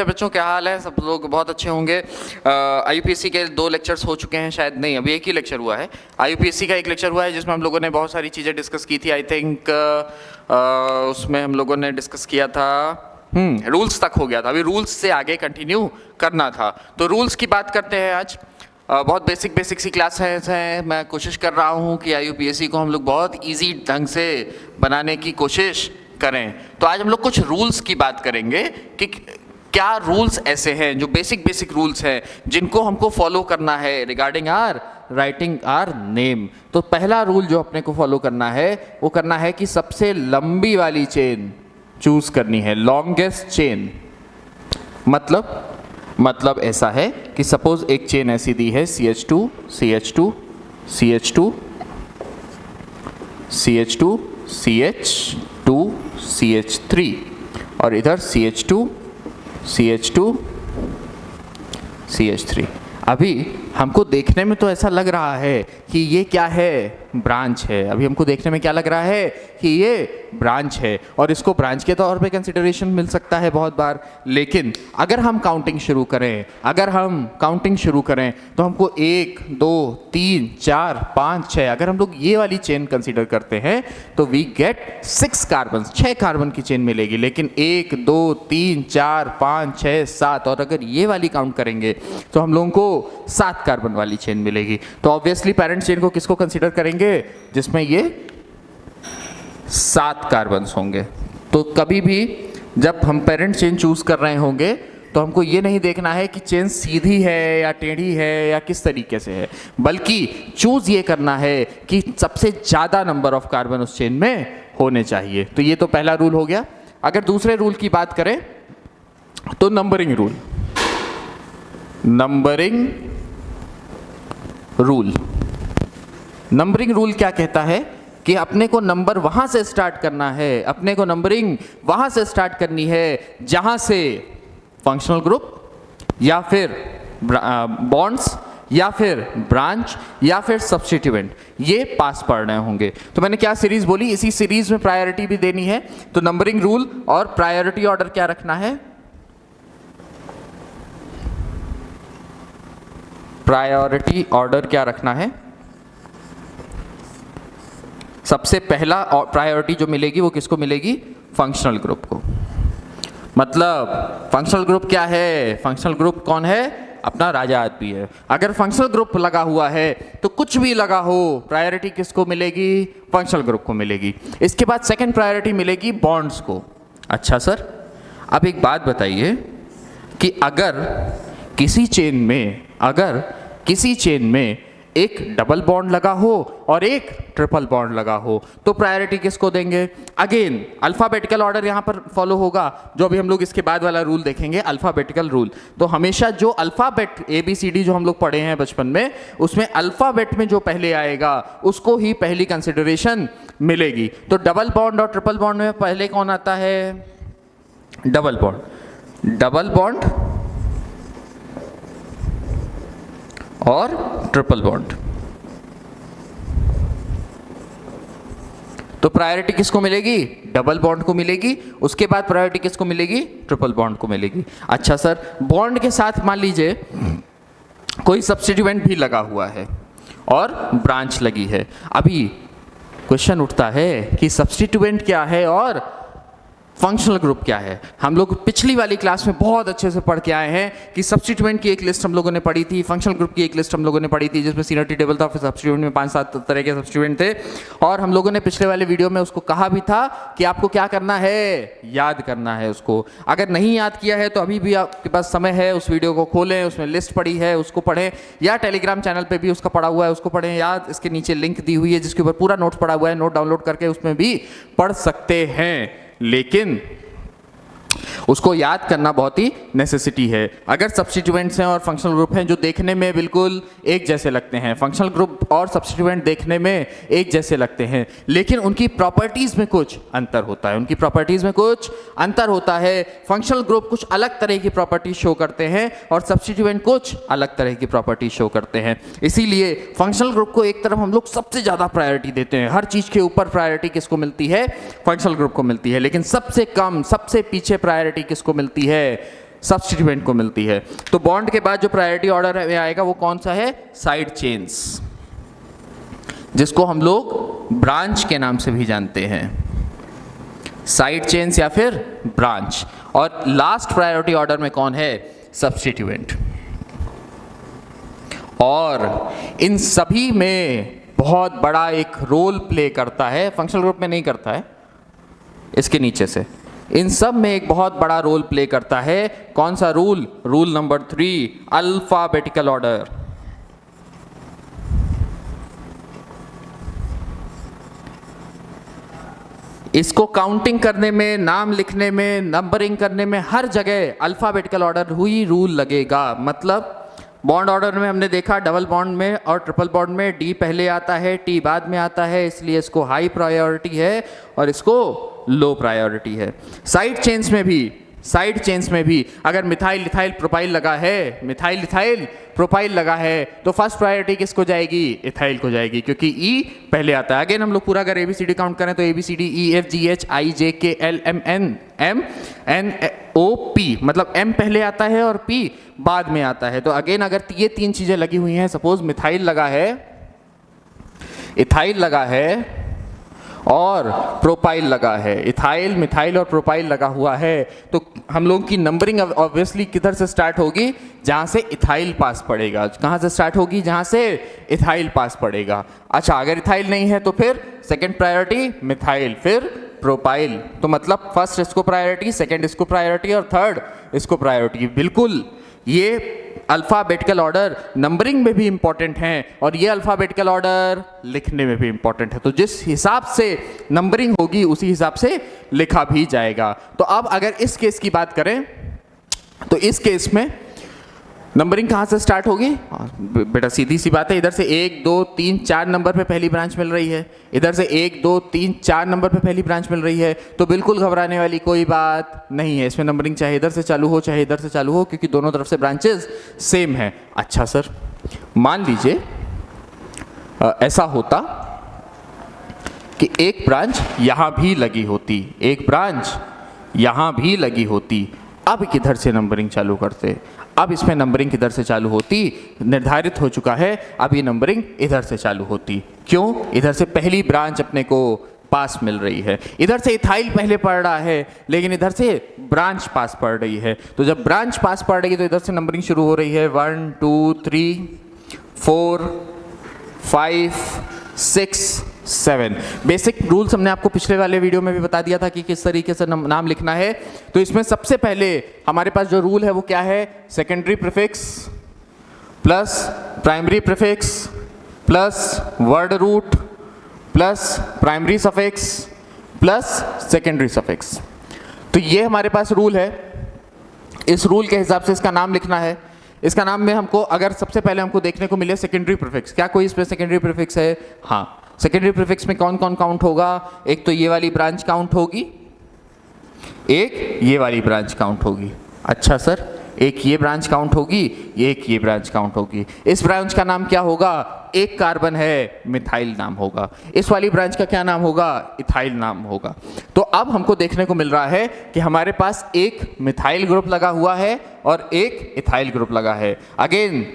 बच्चों क्या हाल है। सब लोग बहुत अच्छे होंगे। आईयूपीएससी के 2 लेक्चर्स हो चुके हैं, शायद नहीं अभी एक ही लेक्चर हुआ है। आईयूपीएससी का एक लेक्चर हुआ है जिसमें हम लोगों ने बहुत सारी चीज़ें डिस्कस की थी। आई थिंक उसमें हम लोगों ने डिस्कस किया था रूल्स तक हो गया था। अभी रूल्स से आगे कंटिन्यू करना था, तो रूल्स की बात करते हैं आज। बहुत बेसिक सी क्लासेस हैं। मैं कोशिश कर रहा हूँ कि आईयूपीएससी को हम लोग बहुत ईजी ढंग से बनाने की कोशिश करें। तो आज हम लोग कुछ रूल्स की बात करेंगे कि क्या रूल्स ऐसे हैं जो बेसिक रूल्स हैं जिनको हमको फॉलो करना है regarding our writing our name. तो पहला रूल जो अपने को फॉलो करना है वो करना है कि सबसे लंबी वाली चेन चूज करनी है, लॉन्गेस्ट चेन। मतलब ऐसा है कि सपोज एक चेन ऐसी दी है CH2 CH2 CH2 CH2 CH2 CH3 और इधर CH2 CH2 CH3। अभी हमको देखने में तो ऐसा लग रहा है कि ये क्या है, ब्रांच है। अभी हमको देखने में क्या लग रहा है कि ये ब्रांच है और इसको ब्रांच के तौर पे कंसिडरेशन मिल सकता है बहुत बार। लेकिन अगर हम काउंटिंग शुरू करें तो हमको 1 2 3 4 5 6 अगर हम लोग ये वाली चेन कंसीडर करते हैं तो वी गेट 6 कार्बन, 6 कार्बन की चेन मिलेगी। लेकिन 1 2 3 4 5 6 7 और अगर ये वाली काउंट करेंगे तो हम लोगों को 7 कार्बन वाली चेन मिलेगी। तो ऑब्वियसली पेरेंट चेन को किसको कंसीडर करेंगे जिसमें ये 7 कार्बन होंगे। तो कभी भी जब हम पेरेंट चेन चूज कर रहे होंगे तो हमको ये नहीं देखना है कि चेन सीधी है या टेढ़ी है या किस तरीके से है, बल्कि चूज ये करना है कि सबसे ज्यादा नंबर ऑफ कार्बन उस चेन में होने चाहिए। तो ये तो पहला रूल हो गया। अगर दूसरे रूल की बात करें तो नंबरिंग रूल क्या कहता है कि अपने को नंबर वहां से स्टार्ट करना है, अपने को नंबरिंग वहां से स्टार्ट करनी है जहां से फंक्शनल ग्रुप या फिर बॉन्ड्स या फिर ब्रांच या फिर सब्स्टिट्यूएंट ये पास पढ़ रहे होंगे। तो मैंने क्या सीरीज बोली, इसी सीरीज में प्रायोरिटी भी देनी है। तो नंबरिंग रूल और प्रायोरिटी ऑर्डर क्या रखना है, प्रायोरिटी ऑर्डर क्या रखना है। सबसे पहला प्रायोरिटी जो मिलेगी वो किसको मिलेगी, फंक्शनल ग्रुप को। मतलब फंक्शनल ग्रुप क्या है, फंक्शनल ग्रुप कौन है, अपना राजा आदमी है। अगर फंक्शनल ग्रुप लगा हुआ है तो कुछ भी लगा हो प्रायोरिटी किसको मिलेगी, फंक्शनल ग्रुप को मिलेगी। इसके बाद सेकंड प्रायोरिटी मिलेगी बॉन्ड्स को। अच्छा सर, अब एक बात बताइए कि अगर किसी चेन में एक डबल बॉन्ड लगा हो और एक ट्रिपल बॉन्ड लगा हो तो प्रायोरिटी किसको देंगे। अगेन अल्फाबेटिकल ऑर्डर यहां पर फॉलो होगा, जो अभी हम लोग इसके बाद वाला रूल देखेंगे अल्फाबेटिकल रूल। तो हमेशा जो अल्फाबेट ABCD जो हम लोग पढ़े हैं बचपन में, उसमें अल्फाबेट में जो पहले आएगा उसको ही पहली कंसिडरेशन मिलेगी। तो डबल बॉन्ड और ट्रिपल बॉन्ड में पहले कौन आता है, डबल बॉन्ड और ट्रिपल बॉन्ड। तो प्रायोरिटी किसको मिलेगी, डबल बॉन्ड को मिलेगी। उसके बाद प्रायोरिटी किसको मिलेगी, ट्रिपल बॉन्ड को मिलेगी। अच्छा सर, बॉन्ड के साथ मान लीजिए कोई सब्स्टिट्यूएंट भी लगा हुआ है और ब्रांच लगी है। अभी क्वेश्चन उठता है कि सब्स्टिट्यूएंट क्या है और फंक्शनल ग्रुप क्या है। हम लोग पिछली वाली क्लास में बहुत अच्छे से पढ़ के आए हैं कि सब्स्टिट्यूएंट की एक लिस्ट हम लोगों ने पढ़ी थी, फंक्शनल ग्रुप की एक लिस्ट हम लोगों ने पढ़ी थी जिसमें सीनियरिटी टेबल था, फिर सब्स्टिट्यूएंट में 5-7 तरह के सब्स्टिट्यूएंट थे। और हम लोगों ने पिछले वाले वीडियो में उसको कहा भी था कि आपको क्या करना है, याद करना है उसको। अगर नहीं याद किया है तो अभी भी आपके पास समय है, उस वीडियो को खोलें, उसमें लिस्ट पड़ी है उसको पढ़ें, या टेलीग्राम चैनल पर भी उसका पढ़ा हुआ है उसको पढ़ें, या इसके नीचे लिंक दी हुई है जिसके ऊपर पूरा नोट्स पड़ा हुआ है, नोट डाउनलोड करके उसमें भी पढ़ सकते हैं। लेकिन उसको याद करना बहुत ही नेसेसिटी है। अगर सब्स्टिट्यूएंट्स हैं और फंक्शनल ग्रुप हैं जो देखने में बिल्कुल एक जैसे लगते हैं, फंक्शनल ग्रुप और सब्स्टिट्यूएंट देखने में एक जैसे लगते हैं, लेकिन उनकी प्रॉपर्टीज में कुछ अंतर होता है। फंक्शनल ग्रुप कुछ अलग तरह की प्रॉपर्टी शो करते हैं और सब्स्टिट्यूएंट कुछ अलग तरह की प्रॉपर्टी शो करते हैं। इसीलिए फंक्शनल ग्रुप को एक तरफ हम लोग सबसे ज्यादा प्रायोरिटी देते हैं, हर चीज के ऊपर प्रायोरिटी किसको मिलती है, फंक्शनल ग्रुप को मिलती है। लेकिन सबसे कम, सबसे पीछे प्रायोरिटी किसको मिलती है, सब्स्टिट्यूएंट को मिलती है। तो बॉन्ड के बाद जो प्रायोरिटी ऑर्डर में आएगा वो कौन सा है? साइड चेन्स, जिसको हम लोग ब्रांच के नाम से भी जानते हैं, साइड चेन्स या फिर ब्रांच। और लास्ट प्रायोरिटी ऑर्डर में कौन है? सब्स्टिट्यूएंट। और इन सभी में बहुत बड़ा एक रोल प्ले करता है, फंक्शनल ग्रुप में नहीं करता है, इसके नीचे से, इन सब में एक बहुत बड़ा रोल प्ले करता है। कौन सा rule? Rule number 3, alphabetical order. इसको काउंटिंग करने में, नाम लिखने में, नंबरिंग करने में, हर जगह अल्फाबेटिकल ऑर्डर ही रूल लगेगा। मतलब बॉन्ड ऑर्डर में हमने देखा डबल बॉन्ड में और ट्रिपल बॉन्ड में डी पहले आता है, टी बाद में आता है, इसलिए इसको हाई प्रायोरिटी है और इसको लो प्रायोरिटी है। साइड चेन्स में भी अगर मिथाइल इथाइल प्रोपाइल लगा है, मिथाइल इथाइल प्रोपाइल लगा है, तो फर्स्ट प्रायोरिटी किसको जाएगी? इथाइल को जाएगी, क्योंकि ई पहले आता है। अगेन हम लोग पूरा अगर ABCD काउंट करें तो ABCD EFGH IJK LMN MNO P, मतलब M पहले आता है और P बाद में आता है। तो अगेन अगर ये 3 चीजें लगी हुई हैं, सपोज मिथाइल लगा है, इथाइल लगा है और प्रोपाइल लगा है, इथाइल मिथाइल और प्रोपाइल लगा हुआ है, तो हम लोगों की नंबरिंग ऑब्वियसली किधर से स्टार्ट होगी? जहां से इथाइल पास पड़ेगा। कहां से स्टार्ट होगी? जहां से इथाइल पास पड़ेगा। अच्छा, अगर इथाइल नहीं है तो फिर सेकंड प्रायोरिटी मिथाइल, फिर प्रोपाइल। तो मतलब फर्स्ट इसको प्रायोरिटी, सेकंड इसको प्रायोरिटी और थर्ड इसको प्रायोरिटी। बिल्कुल ये अल्फ़ाबेटिकल ऑर्डर नंबरिंग में भी इंपॉर्टेंट हैं और ये अल्फ़ाबेटिकल ऑर्डर लिखने में भी इंपॉर्टेंट है। तो जिस हिसाब से नंबरिंग होगी उसी हिसाब से लिखा भी जाएगा। तो अब अगर इस केस की बात करें तो इस केस में नंबरिंग कहाँ से स्टार्ट होगी? बेटा सीधी सी बात है, इधर से 1 2 3 4 नंबर पे पहली ब्रांच मिल रही है, इधर से 1 2 3 4 नंबर पे पहली ब्रांच मिल रही है, तो बिल्कुल घबराने वाली कोई बात नहीं है। इसमें नंबरिंग चाहे इधर से चालू हो चाहे इधर से चालू हो, क्योंकि दोनों तरफ से ब्रांचेस सेम है। अच्छा सर, मान लीजिए ऐसा होता कि एक ब्रांच यहां भी लगी होती, एक ब्रांच यहां भी लगी होती, अब किधर से नंबरिंग चालू करते? अब इसमें नंबरिंग किधर से चालू होती? निर्धारित हो चुका है, अब ये नंबरिंग इधर से चालू होती। क्यों? इधर से पहली ब्रांच अपने को पास मिल रही है, इधर से इथाइल पहले पढ़ रहा है लेकिन इधर से ब्रांच पास पढ़ रही है। तो जब ब्रांच पास पढ़ रही है तो इधर से नंबरिंग शुरू हो रही है 1 2 3 4 5 6 7। बेसिक रूल्स हमने आपको पिछले वाले वीडियो में भी बता दिया था कि किस तरीके से नाम लिखना है। तो इसमें सबसे पहले हमारे पास जो रूल है वो क्या है? Secondary prefix plus primary prefix plus word root plus primary suffix plus secondary suffix. तो ये हमारे पास रूल है। इस रूल के हिसाब से इसका नाम लिखना है। इसका नाम में हमको अगर सबसे पहले हमको देखने को मिले सेकेंडरी प्रीफिक्स, क्या कोई इसमें सेकेंडरी प्रीफिक्स है? हाँ, सेकेंडरी प्रीफिक्स में कौन कौन काउंट होगा? एक तो ये वाली ब्रांच काउंट होगी, एक ये वाली ब्रांच काउंट होगी। अच्छा सर, एक ये ब्रांच काउंट होगी, एक ये ब्रांच काउंट होगी। इस ब्रांच का नाम क्या होगा? एक कार्बन है, मिथाइल नाम होगा। इस वाली ब्रांच का क्या नाम होगा? इथाइल नाम होगा। तो अब हमको देखने को मिल रहा है कि हमारे पास एक मिथाइल ग्रुप लगा हुआ है और एक इथाइल ग्रुप लगा है। अगेन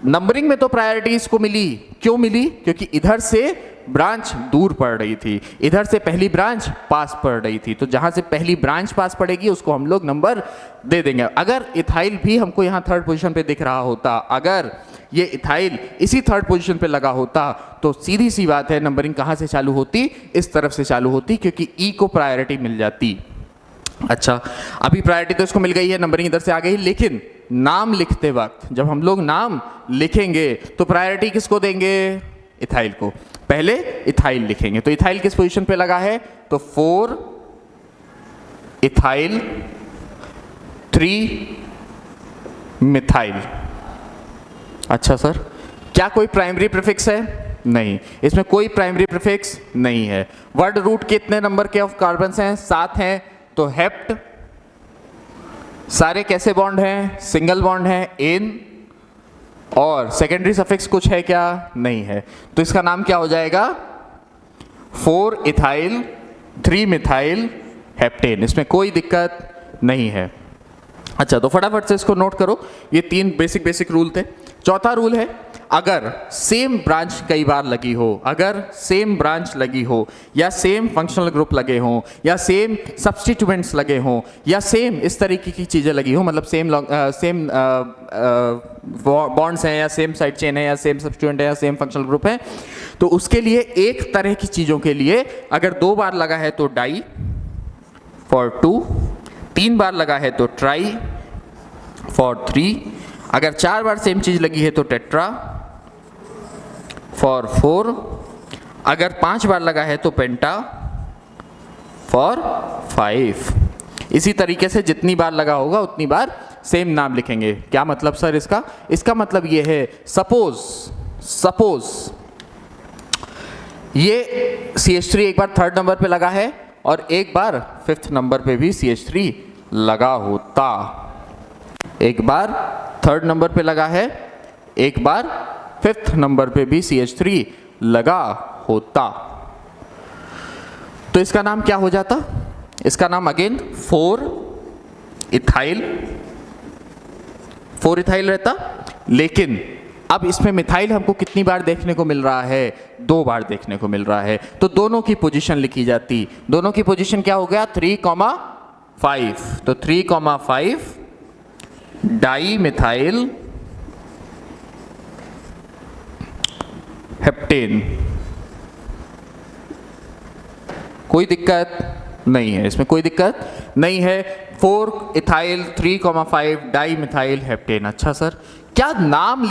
नंबरिंग में तो प्रायोरिटी इसको मिली। क्यों मिली? क्योंकि इधर से ब्रांच दूर पड़ रही थी, इधर से पहली ब्रांच पास पड़ रही थी। तो जहां से पहली ब्रांच पास पड़ेगी उसको हम लोग नंबर दे देंगे। अगर इथाइल भी हमको यहाँ थर्ड पोजीशन पे दिख रहा होता, अगर ये इथाइल इसी थर्ड पोजीशन पे लगा होता, तो सीधी सी बात है नंबरिंग कहाँ से चालू होती? इस तरफ से चालू होती, क्योंकि ई को प्रायोरिटी मिल जाती। अच्छा, अभी प्रायोरिटी तो इसको मिल गई है, नंबरिंग इधर से आ गई, लेकिन नाम लिखते वक्त जब हम लोग नाम लिखेंगे तो प्रायोरिटी किसको देंगे? इथाइल को। पहले इथाइल लिखेंगे। तो इथाइल किस पोजीशन पे लगा है? तो 4 इथाइल 3 मिथाइल। अच्छा सर, क्या कोई प्राइमरी प्रीफिक्स है? नहीं, इसमें कोई प्राइमरी प्रीफिक्स नहीं है। वर्ड रूट के इतने नंबर के ऑफ कार्बन्स हैं? 7 हैं। तो हेप्ट सारे कैसे बॉन्ड हैं? सिंगल बॉन्ड हैं, एन। और सेकेंडरी सफिक्स कुछ है क्या? नहीं है। तो इसका नाम क्या हो जाएगा? 4 इथाइल 3 मिथाइल हेप्टेन। इसमें कोई दिक्कत नहीं है। अच्छा, तो फटाफट से इसको नोट करो। ये 3 बेसिक रूल थे। चौथा रूल है, अगर सेम ब्रांच कई बार लगी हो, अगर सेम ब्रांच लगी हो, या सेम फंक्शनल ग्रुप लगे हों, या सेम सब्स्टिट्यूएंट्स लगे हों, या सेम इस तरीके की चीज़ें लगी हो, मतलब सेम बॉन्ड्स हैं, या सेम साइड चेन है, या सेम सब्स्टिट्यूएंट है, या सेम फंक्शनल ग्रुप है, तो उसके लिए एक तरह की चीज़ों के लिए अगर 2 बार लगा है तो डाई फॉर 2, 3 बार लगा है तो ट्राई फॉर 3, अगर 4 बार सेम चीज लगी है तो टेट्रा फॉर 4, अगर 5 बार लगा है तो पेंटा फॉर 5। इसी तरीके से जितनी बार लगा होगा उतनी बार सेम नाम लिखेंगे। क्या मतलब सर इसका? इसका मतलब ये है, सपोज ये CH3 एक बार 3rd नंबर पे लगा है और एक बार 5th नंबर पे भी CH3 लगा होता, एक बार 3rd नंबर पे लगा है, एक बार 5th नंबर पे भी CH3 लगा होता, तो इसका नाम क्या हो जाता? इसका नाम अगेन 4 इथाइल रहता। लेकिन अब इसमें मिथाइल हमको कितनी बार देखने को मिल रहा है? 2 बार देखने को मिल रहा है, तो दोनों की पोजीशन लिखी जाती। दोनों की पोजीशन क्या हो गया? 3,5। तो 3,5 डाई मिथाइल हेप्टेन। कोई दिक्कत नहीं है, इसमें कोई दिक्कत नहीं है। 4 इथाइल 3,5 डाई मिथाइल हेप्टेन। अच्छा सर, क्या नाम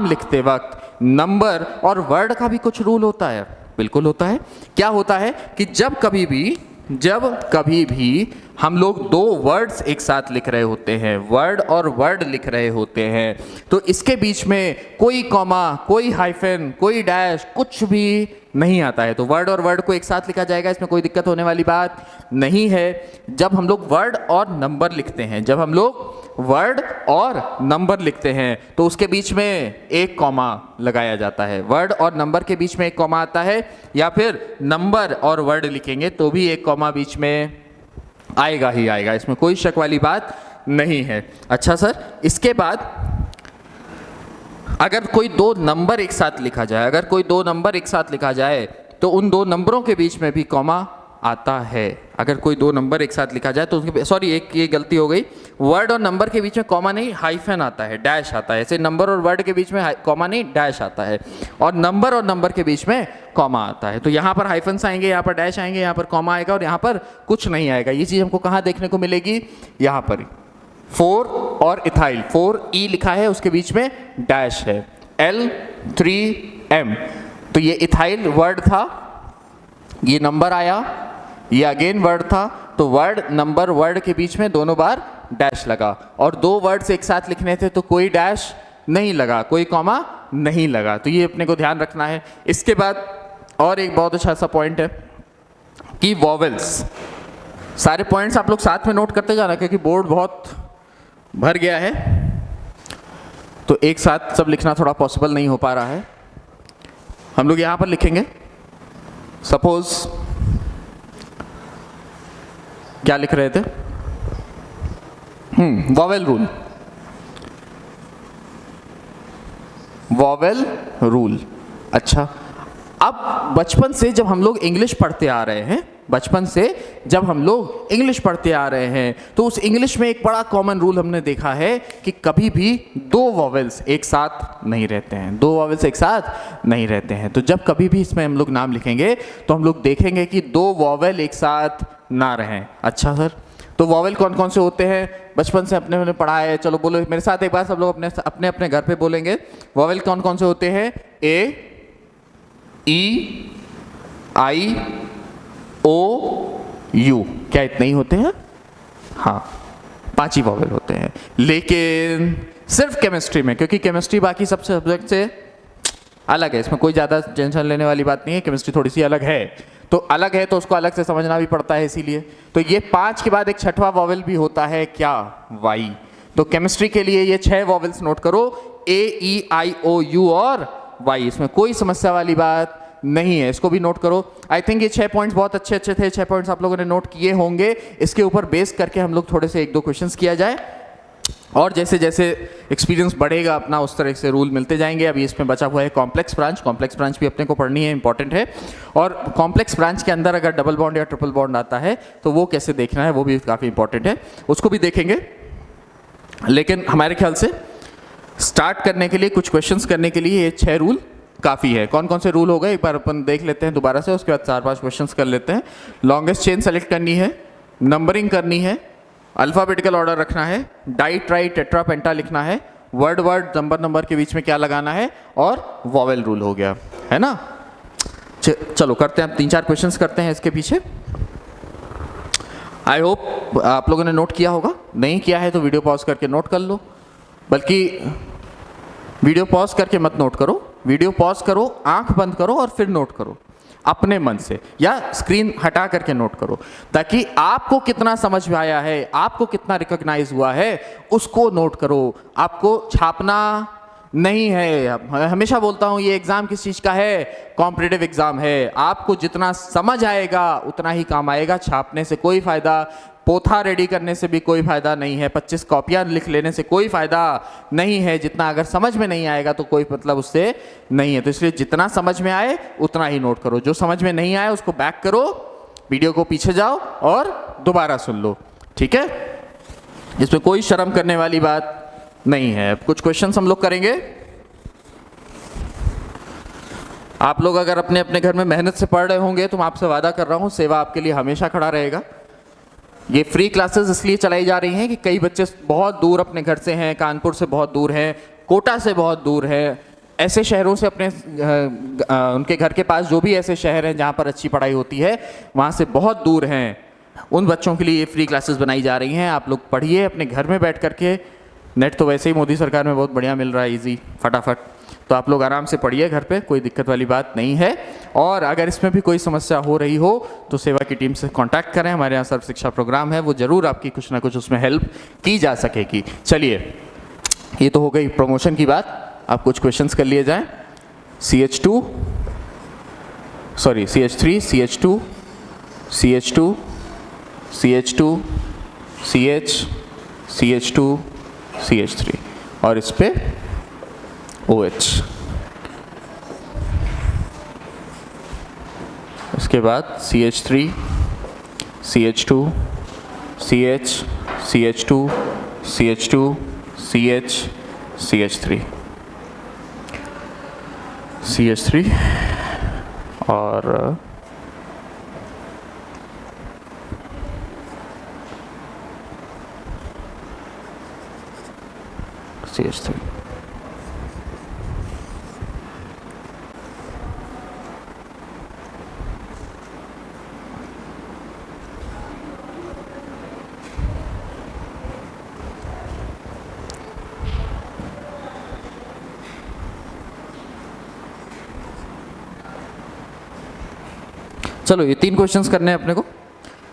लिखते वक्त नंबर और वर्ड का भी कुछ रूल होता है? बिल्कुल होता है। क्या होता है कि जब कभी भी हम लोग 2 वर्ड्स एक साथ लिख रहे होते हैं, वर्ड और वर्ड लिख रहे होते हैं, तो इसके बीच में कोई कॉमा, कोई हाइफन, कोई डैश, कुछ भी नहीं आता है। तो वर्ड और वर्ड को एक साथ लिखा जाएगा, इसमें कोई दिक्कत होने वाली बात नहीं है। जब हम लोग वर्ड और नंबर लिखते हैं, तो उसके बीच में एक कॉमा लगाया जाता है। वर्ड और नंबर के बीच में एक कॉमा आता है, या फिर नंबर और वर्ड लिखेंगे तो भी एक कॉमा बीच में आएगा ही आएगा, इसमें कोई शक वाली बात नहीं है। अच्छा सर, इसके बाद अगर कोई 2 नंबर एक साथ लिखा जाए, तो उन 2 नंबरों के बीच में भी कॉमा आता है। अगर कोई 2 नंबर एक साथ लिखा जाए तो उसके, सॉरी एक ये गलती हो गई, वर्ड और नंबर के बीच में कॉमा नहीं, हाइफन आता है, डैश आता है। ऐसे नंबर और वर्ड के बीच में कॉमा नहीं, डैश आता है, और नंबर के बीच में कॉमा आता है। तो यहाँ पर हाइफन्स आएंगे, यहाँ पर डैश आएंगे, यहाँ पर कॉमा आएगा, और यहाँ पर कुछ नहीं आएगा। ये चीज़ हमको कहाँ देखने को मिलेगी? यहाँ पर 4 और इथाइल, 4E लिखा है, उसके बीच में डैश है, L3M। तो ये इथाइल वर्ड था, ये नंबर आया, ये अगेन वर्ड था, तो वर्ड नंबर वर्ड के बीच में दोनों बार डैश लगा। और 2 वर्ड्स एक साथ लिखने थे तो कोई डैश नहीं लगा, कोई कॉमा नहीं लगा। तो ये अपने को ध्यान रखना है। इसके बाद और एक बहुत अच्छा सा पॉइंट है कि वॉवेल्स, सारे पॉइंट्स आप लोग साथ में नोट करते जाना, क्योंकि बोर्ड बहुत भर गया है, तो एक साथ सब लिखना थोड़ा पॉसिबल नहीं हो पा रहा है। हम लोग यहाँ पर लिखेंगे, सपोज क्या लिख रहे थे? Vowel rule. अच्छा, अब बचपन से जब हम लोग इंग्लिश पढ़ते आ रहे हैं, तो उस इंग्लिश में एक बड़ा कॉमन रूल हमने देखा है कि कभी भी 2 वॉवेल्स एक साथ नहीं रहते हैं। तो जब कभी भी इसमें हम लोग नाम लिखेंगे तो हम लोग देखेंगे कि 2 वॉवेल एक साथ ना रहें। अच्छा सर, तो वॉवेल कौन कौन से होते हैं? बचपन से अपने पढ़ा है, चलो बोलो मेरे साथ एक बार, सब लोग अपने घर पे बोलेंगे। वॉवेल कौन कौन से होते हैं? A, E, I, O, U। क्या इतने ही होते हैं? हाँ, 5 ही वॉवेल होते हैं। लेकिन सिर्फ केमिस्ट्री में, क्योंकि केमिस्ट्री बाकी सब सब्जेक्ट से अलग है, इसमें कोई ज़्यादा टेंशन लेने वाली बात नहीं है, केमिस्ट्री थोड़ी सी अलग है, तो उसको अलग से समझना भी पड़ता है। इसीलिए तो ये 5 के बाद एक 6वां वॉवेल भी होता है, क्या? Y। तो केमिस्ट्री के लिए ये 6 वॉवेल्स नोट करो, A, E, I, O, U और Y। इसमें कोई समस्या वाली बात नहीं है, इसको भी नोट करो। आई थिंक ये 6 पॉइंट्स बहुत अच्छे अच्छे थे, 6 पॉइंट्स आप लोगों ने नोट किए होंगे। इसके ऊपर बेस करके हम लोग थोड़े से 1-2 क्वेश्चंस किया जाए, और जैसे जैसे एक्सपीरियंस बढ़ेगा अपना उस तरह से रूल मिलते जाएंगे। अभी इसमें बचा हुआ है कॉम्प्लेक्स ब्रांच। कॉम्प्लेक्स ब्रांच भी अपने को पढ़नी है, इंपॉर्टेंट है। और कॉम्प्लेक्स ब्रांच के अंदर अगर डबल बॉन्ड या ट्रिपल बॉन्ड आता है तो वो कैसे देखना है, वो भी काफ़ी इंपॉर्टेंट है, उसको भी देखेंगे। लेकिन हमारे ख्याल से स्टार्ट करने के लिए, कुछ क्वेश्चंस करने के लिए ये 6 रूल काफ़ी है। कौन कौन से रूल हो गए एक बार अपन देख लेते हैं दोबारा से, उसके बाद 4-5 क्वेश्चंस कर लेते हैं। लॉन्गेस्ट चेन सेलेक्ट करनी है, नंबरिंग करनी है, अल्फ़ाबेटिकल ऑर्डर रखना है, डाई ट्राई टेट्रा पेंटा लिखना है, वर्ड वर्ड नंबर के बीच में क्या लगाना है, और वॉवेल रूल हो गया, है ना। चलो करते हैं, 3-4 क्वेश्चंस करते हैं इसके पीछे। आई होप आप लोगों ने नोट किया होगा, नहीं किया है तो वीडियो पॉज करके नोट कर लो। बल्कि वीडियो पॉज करके मत नोट करो, वीडियो पॉज करो, आंख बंद करो और फिर नोट करो अपने मन से, या स्क्रीन हटा करके नोट करो, ताकि आपको कितना समझ में आया है, आपको कितना रिकॉग्नाइज हुआ है, उसको नोट करो। आपको छापना नहीं है। हमेशा बोलता हूँ ये एग्ज़ाम किस चीज़ का है, कॉम्पिटिटिव एग्ज़ाम है। आपको जितना समझ आएगा उतना ही काम आएगा। छापने से कोई फ़ायदा, पोथा रेडी करने से भी कोई फ़ायदा नहीं है, 25 कॉपियाँ लिख लेने से कोई फ़ायदा नहीं है। जितना अगर समझ में नहीं आएगा तो कोई मतलब उससे नहीं है। तो इसलिए जितना समझ में आए उतना ही नोट करो, जो समझ में नहीं आए उसको बैक करो, वीडियो को पीछे जाओ और दोबारा सुन लो, ठीक है। इसमें कोई शर्म करने वाली बात नहीं है। कुछ क्वेश्चंस हम लोग करेंगे। आप लोग अगर अपने अपने घर में मेहनत से पढ़ रहे होंगे तो मैं आपसे वादा कर रहा हूँ सेवा आपके लिए हमेशा खड़ा रहेगा। ये फ्री क्लासेस इसलिए चलाई जा रही हैं कि कई बच्चे बहुत दूर अपने घर से हैं, कानपुर से बहुत दूर हैं, कोटा से बहुत दूर है, ऐसे शहरों से अपने उनके घर के पास जो भी ऐसे शहर हैं जहाँ पर अच्छी पढ़ाई होती है वहाँ से बहुत दूर हैं। उन बच्चों के लिए ये फ्री क्लासेस बनाई जा रही हैं। आप लोग पढ़िए अपने घर में बैठ करके। नेट तो वैसे ही मोदी सरकार में बहुत बढ़िया मिल रहा है, इजी, फटाफट। तो आप लोग आराम से पढ़िए घर पे, कोई दिक्कत वाली बात नहीं है। और अगर इसमें भी कोई समस्या हो रही हो तो सेवा की टीम से कांटेक्ट करें। हमारे यहाँ सर्व शिक्षा प्रोग्राम है, वो ज़रूर आपकी कुछ ना कुछ उसमें हेल्प की जा सकेगी। चलिए, ये तो हो गई प्रमोशन की बात। आप कुछ क्वेश्चंस कर लिए जाएँ। CH3, CH2, CH2, CH2, CH, CH2, CH3 और इस पे OH। इसके बाद CH3, CH2, CH, CH2, CH2, CH, CH3, CH3 और CH3। चलो, ये 3 क्वेश्चंस करने हैं अपने को।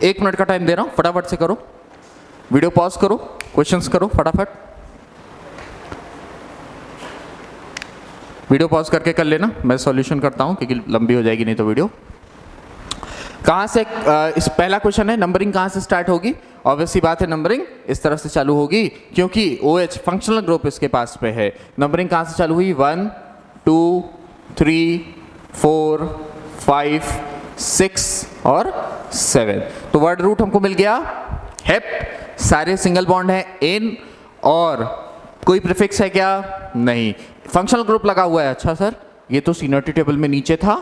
1 मिनट का टाइम दे रहा हूँ, फटाफट से करो। वीडियो पॉज करो, क्वेश्चंस करो फटाफट। वीडियो पॉज करके कर लेना, मैं सॉल्यूशन करता हूँ क्योंकि लंबी हो जाएगी नहीं तो वीडियो। कहाँ से इस पहला क्वेश्चन है, नंबरिंग कहाँ से स्टार्ट होगी? ऑब्वियसली बात है, नंबरिंग इस तरफ से चालू होगी क्योंकि OH फंक्शनल ग्रुप इसके पास पे है। नंबरिंग कहाँ से चालू हुई? 1, 2, 3, 4, 5, 6 और 7। तो वर्ड रूट हमको मिल गया हेप। सारे सिंगल बॉन्ड है N और कोई प्रीफिक्स है क्या? नहीं। फंक्शनल ग्रुप लगा हुआ है। अच्छा सर, ये तो सीनियरिटी टेबल में नीचे था,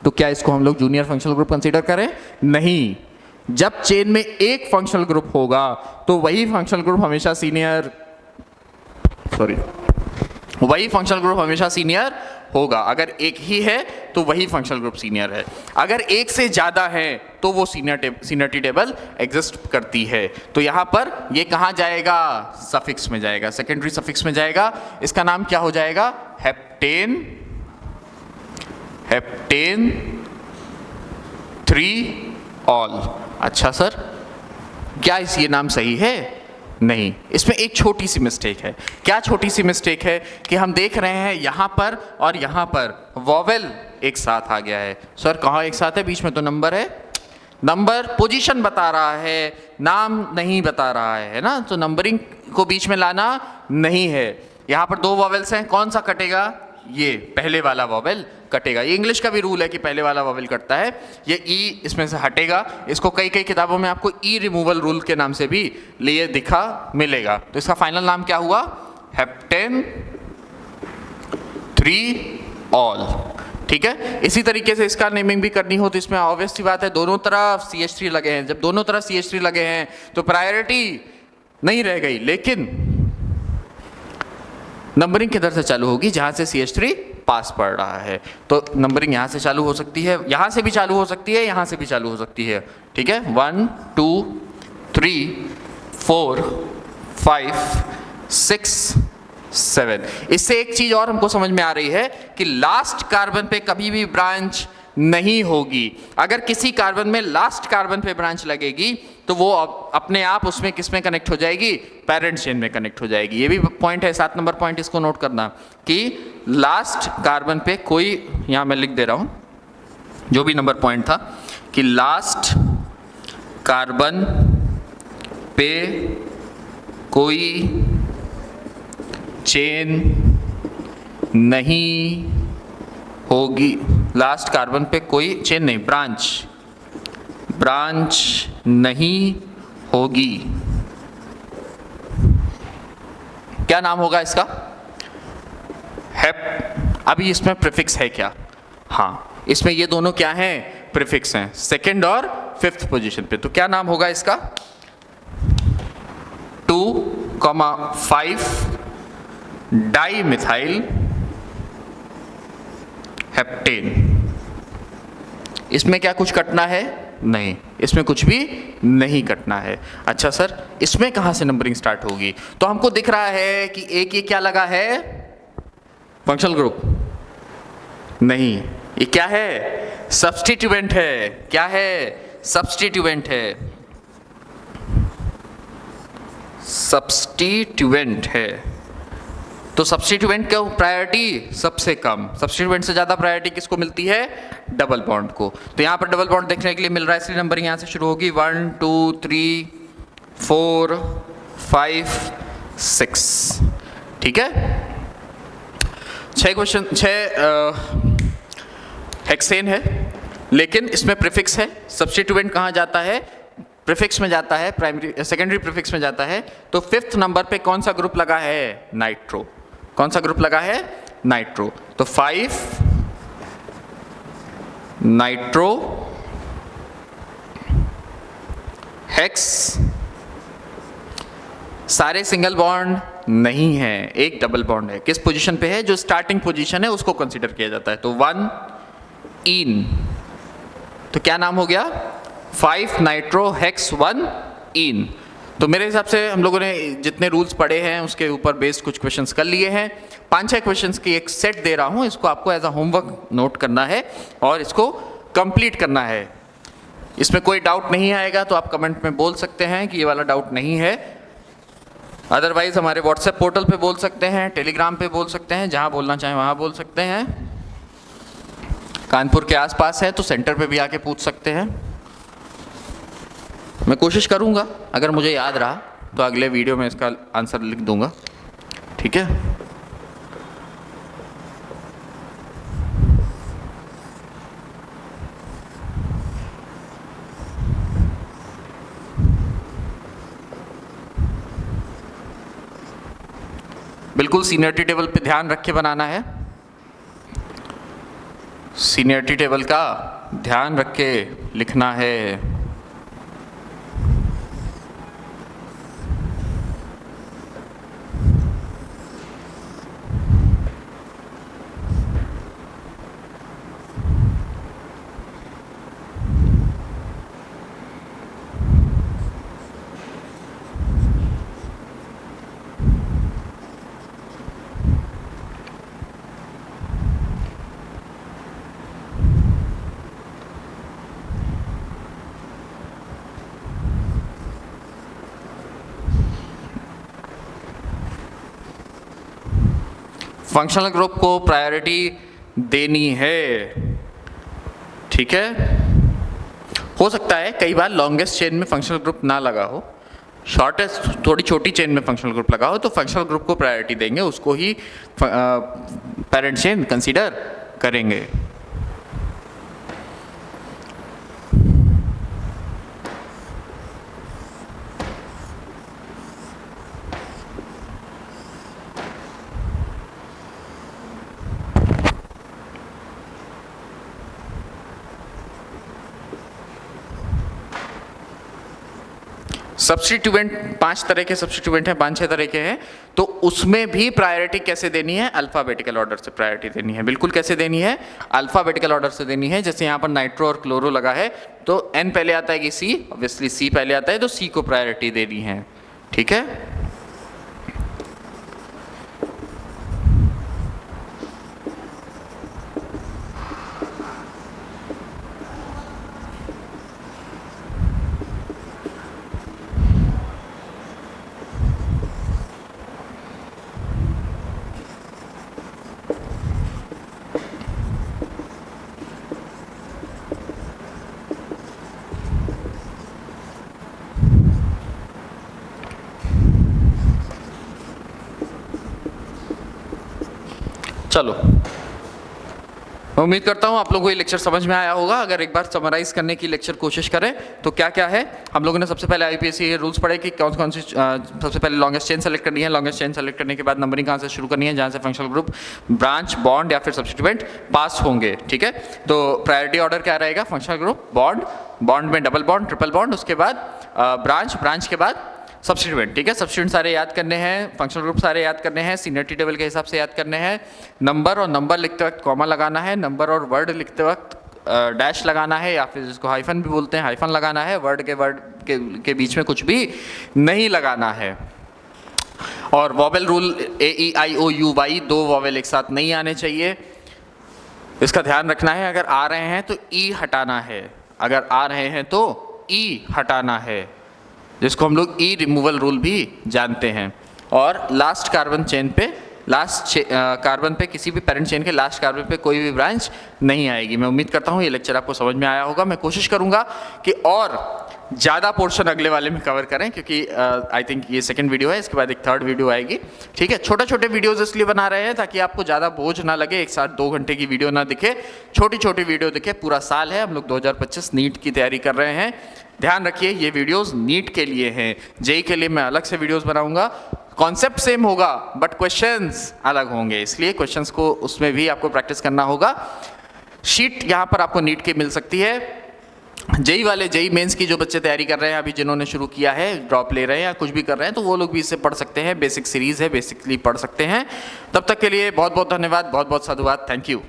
तो क्या इसको हम लोग जूनियर फंक्शनल ग्रुप कंसीडर करें? नहीं। जब चेन में एक फंक्शनल ग्रुप होगा तो वही फंक्शनल ग्रुप हमेशा सीनियर होगा। अगर एक ही है तो वही फंक्शनल ग्रुप सीनियर है। अगर एक से ज़्यादा है तो वो सीनियरिटी टेबल एग्जिस्ट करती है। तो यहाँ पर ये कहाँ जाएगा? सफिक्स में जाएगा, सेकेंडरी सफिक्स में जाएगा। इसका नाम क्या हो जाएगा? Heptane 3 all. अच्छा सर, क्या ये नाम सही है? नहीं। इसमें एक छोटी सी मिस्टेक है। क्या छोटी सी मिस्टेक है? कि हम देख रहे हैं यहाँ पर और यहाँ पर वॉवेल एक साथ आ गया है। सर कहाँ एक साथ है, बीच में तो नंबर है, नंबर पोजीशन बता रहा है, नाम नहीं बता रहा है ना, तो नंबरिंग को बीच में लाना नहीं है। यहाँ पर 2 वॉवेल्स हैं, कौन सा कटेगा, ये पहले वाला वॉवेल कटेगा। ये इंग्लिश का भी रूल है कि पहले वाला वॉवेल कटता है। ये ई इसमें से हटेगा, इसको कई कई किताबों में आपको ई रिमूवल रूल के नाम से भी लिए दिखा मिलेगा। तो इसका फाइनल नाम क्या हुआ, हेप्टेन 3 ऑल। ठीक है, इसी तरीके से इसका नेमिंग भी करनी हो तो इसमें ऑब्वियस सी बात है, दोनों तरफ CH3 लगे हैं। जब दोनों तरफ CH3 लगे हैं तो प्रायोरिटी नहीं रह गई, लेकिन नंबरिंग किधर से चालू होगी, जहां से CH3 पास पड़ रहा है। तो नंबरिंग यहां से चालू हो सकती है, यहां से भी चालू हो सकती है, यहां से भी चालू हो सकती है। ठीक है, 1 2 3 4 5 6 7। इससे एक चीज और हमको समझ में आ रही है कि लास्ट कार्बन पे कभी भी ब्रांच नहीं होगी। अगर किसी कार्बन में लास्ट कार्बन पे ब्रांच लगेगी तो वो अपने आप उसमें किस में कनेक्ट हो जाएगी, पेरेंट चेन में कनेक्ट हो जाएगी। ये भी पॉइंट है, 7 नंबर पॉइंट, इसको नोट करना कि लास्ट कार्बन पे कोई, यहां मैं लिख दे रहा हूं जो भी नंबर पॉइंट था, कि लास्ट कार्बन पे कोई चेन नहीं होगी, लास्ट कार्बन पे कोई चेन नहीं, ब्रांच नहीं होगी। क्या नाम होगा इसका, हेप। अभी इसमें प्रीफिक्स है क्या, हाँ इसमें ये दोनों क्या हैं, प्रीफिक्स हैं, 2nd और 5th पोजीशन पे। तो क्या नाम होगा इसका, 2,5 डाइमिथाइल हेप्टेन। इसमें क्या कुछ कटना है, नहीं, इसमें कुछ भी नहीं कटना है। अच्छा सर, इसमें कहां से नंबरिंग स्टार्ट होगी, तो हमको दिख रहा है कि एक ये क्या लगा है, फंक्शनल ग्रुप, नहीं, ये क्या है, सब्स्टिट्यूएंट है। क्या है, सब्स्टिट्यूएंट है, सब्स्टिट्यूएंट है। तो सब्स्टिट्यूएंट का प्रायोरिटी सबसे कम, सब्स्टिट्यूएंट से ज्यादा प्रायोरिटी किसको मिलती है, डबल बॉन्ड को। तो यहां पर डबल बॉन्ड देखने के लिए मिल रहा है, इसलिए नंबरिंग यहां से शुरू होगी 1 2 3 4 5 6। ठीक है, 6 क्वेश्चन, 6 हेक्सेन है, लेकिन इसमें प्रीफिक्स है। सब्स्टिट्यूएंट कहां जाता है, प्रीफिक्स में जाता है, प्राइमरी सेकेंडरी प्रीफिक्स में जाता है। तो 5th नंबर पे कौन सा ग्रुप लगा है, नाइट्रो। कौन सा ग्रुप लगा है, नाइट्रो। तो 5 नाइट्रो हेक्स, सारे सिंगल बॉन्ड नहीं है, एक डबल बॉन्ड है। किस पोजीशन पे है, जो स्टार्टिंग पोजीशन है उसको कंसीडर किया जाता है। तो 1 इन, तो क्या नाम हो गया, 5 नाइट्रो हेक्स 1 इन। तो मेरे हिसाब से हम लोगों ने जितने रूल्स पढ़े हैं उसके ऊपर बेस्ड कुछ क्वेश्चंस कर लिए हैं। 5-6 क्वेश्चंस की एक सेट दे रहा हूं, इसको आपको एज अ होमवर्क नोट करना है और इसको कंप्लीट करना है। इसमें कोई डाउट नहीं आएगा तो आप कमेंट में बोल सकते हैं कि ये वाला डाउट नहीं है, अदरवाइज हमारे व्हाट्सएप पोर्टल पे बोल सकते हैं, टेलीग्राम पे बोल सकते हैं, जहां बोलना चाहें वहां बोल सकते हैं। कानपुर के आसपास है तो सेंटर पे भी आके पूछ सकते हैं। मैं कोशिश करूंगा, अगर मुझे याद रहा तो अगले वीडियो में इसका आंसर लिख दूंगा। ठीक है, बिल्कुल सीनियरिटी टेबल पे ध्यान रख के बनाना है, सीनियरिटी टेबल का ध्यान रख के लिखना है। फंक्शनल ग्रुप को प्रायोरिटी देनी है। ठीक है। हो सकता है कई बार लॉन्गेस्ट चेन में फंक्शनल ग्रुप ना लगा हो, शॉर्टेस्ट थोड़ी छोटी चेन में फंक्शनल ग्रुप लगा हो, तो फंक्शनल ग्रुप को प्रायोरिटी देंगे, उसको ही पेरेंट चेन कंसीडर करेंगे। सब्स्टिट्यूएंट 5 तरह के सब्स्टिट्यूएंट हैं, 5-6 तरह के हैं, तो उसमें भी प्रायोरिटी कैसे देनी है? अल्फाबेटिकल ऑर्डर से प्रायोरिटी देनी है। बिल्कुल कैसे देनी है? अल्फाबेटिकल ऑर्डर से देनी है। जैसे यहाँ पर नाइट्रो और क्लोरो लगा है तो N पहले आता है कि C, ऑब्वियसली C पहले आता है तो C को प्रायोरिटी देनी है। ठीक है। चलो, मैं उम्मीद करता हूँ आप लोगों को ये लेक्चर समझ में आया होगा। अगर एक बार समराइज करने की लेक्चर कोशिश करें तो क्या क्या है, हम लोगों ने सबसे पहले आईपीएससी के रूल्स पढ़े कि कौन कौन सी सबसे पहले लॉन्गेस्ट चेन सेलेक्ट करनी है, लॉन्गेस्ट चेन सेलेक्ट करने के बाद नंबरिंग कहाँ से शुरू करनी है, जहाँ से फंक्शनल ग्रुप, ब्रांच, बॉन्ड या फिर सब्स्टिट्यूएंट पास होंगे। ठीक है, तो प्रायोरिटी ऑर्डर क्या रहेगा? फंक्शनल ग्रुप, बॉन्ड, बॉन्ड में डबल बॉन्ड, ट्रिपल बॉन्ड, उसके बाद ब्रांच, ब्रांच के बाद सब्स्टिट्यूएंट। ठीक है, सब्स्टिट्यूएंट सारे याद करने हैं, फंक्शनल ग्रुप सारे याद करने हैं, सीनियरिटी टेबल के हिसाब से याद करने हैं, नंबर और नंबर लिखते वक्त कॉमा लगाना है, नंबर और वर्ड लिखते वक्त डैश लगाना है या फिर जिसको हाइफन भी बोलते हैं हाइफन लगाना है, वर्ड के बीच में कुछ भी नहीं लगाना है। और वॉवेल रूल AEIOUY 2 वॉवेल एक साथ नहीं आने चाहिए, इसका ध्यान रखना है। अगर आ रहे हैं तो ई हटाना है, अगर आ रहे हैं तो ई हटाना है, जिसको हम लोग ई रिमूवल रूल भी जानते हैं। और लास्ट कार्बन चेन पे, लास्ट कार्बन पे, किसी भी पेरेंट चेन के लास्ट कार्बन पे कोई भी ब्रांच नहीं आएगी। मैं उम्मीद करता हूँ ये लेक्चर आपको समझ में आया होगा। मैं कोशिश करूँगा कि और ज़्यादा पोर्शन अगले वाले में कवर करें, क्योंकि आई थिंक ये सेकंड वीडियो है, इसके बाद एक थर्ड वीडियो आएगी। ठीक है, छोटे छोटे वीडियोज़ इसलिए बना रहे हैं ताकि आपको ज़्यादा बोझ ना लगे, एक साथ 2 घंटे की वीडियो ना दिखे, छोटी छोटी वीडियो दिखे। पूरा साल है, हम लोग 2025 नीट की तैयारी कर रहे हैं। ध्यान रखिए ये वीडियोस नीट के लिए हैं, जेई के लिए मैं अलग से वीडियोस बनाऊंगा। कॉन्सेप्ट सेम होगा बट क्वेश्चंस अलग होंगे, इसलिए क्वेश्चंस को उसमें भी आपको प्रैक्टिस करना होगा। शीट यहाँ पर आपको नीट की मिल सकती है। जेई वाले, जेई मेंस की जो बच्चे तैयारी कर रहे हैं, अभी जिन्होंने शुरू किया है, ड्रॉप ले रहे हैं या कुछ भी कर रहे हैं, तो वो लोग भी इससे पढ़ सकते हैं। बेसिक सीरीज है, बेसिकली पढ़ सकते हैं। तब तक के लिए बहुत बहुत धन्यवाद, बहुत बहुत साधुवाद, थैंक यू।